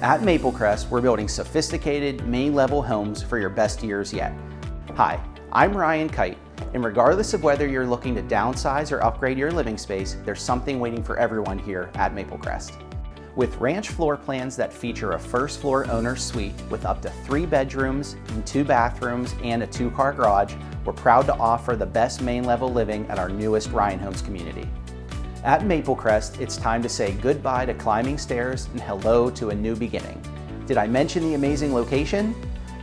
At Maplecrest, we're building sophisticated, main-level homes for your best years yet. Hi, I'm Ryan Kite, and regardless of whether you're looking to downsize or upgrade your living space, there's something waiting for everyone here at Maplecrest. With ranch floor plans that feature a first-floor owner's suite with up to 3 bedrooms and 2 bathrooms and a 2-car garage, we're proud to offer the best main-level living at our newest Ryan Homes community. At Maplecrest, it's time to say goodbye to climbing stairs and hello to a new beginning. Did I mention the amazing location?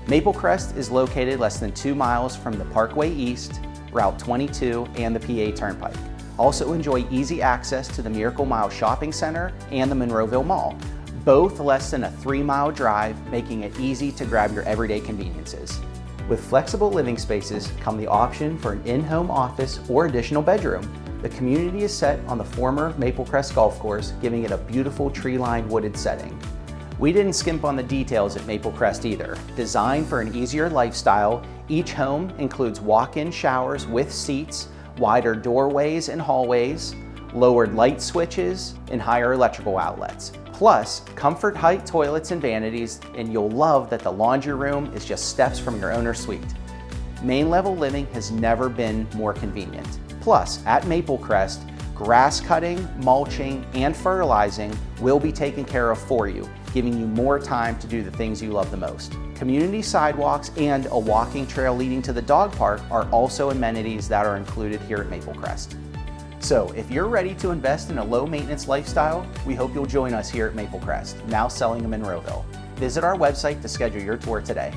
Maplecrest is located less than 2 miles from the Parkway East, Route 22, and the PA Turnpike. Also enjoy easy access to the Miracle Mile Shopping Center and the Monroeville Mall, both less than a 3-mile drive, making it easy to grab your everyday conveniences. With flexible living spaces come the option for an in-home office or additional bedroom. The community is set on the former Maplecrest Golf Course, giving it a beautiful tree-lined wooded setting. We didn't skimp on the details at Maplecrest either. Designed for an easier lifestyle, each home includes walk-in showers with seats, wider doorways and hallways, lowered light switches, and higher electrical outlets. Plus, comfort height toilets and vanities, and you'll love that the laundry room is just steps from your owner's suite. Main level living has never been more convenient. Plus, at Maplecrest, grass cutting, mulching, and fertilizing will be taken care of for you, giving you more time to do the things you love the most. Community sidewalks and a walking trail leading to the dog park are also amenities that are included here at Maplecrest. So, if you're ready to invest in a low-maintenance lifestyle, we hope you'll join us here at Maplecrest, now selling in Monroeville. Visit our website to schedule your tour today.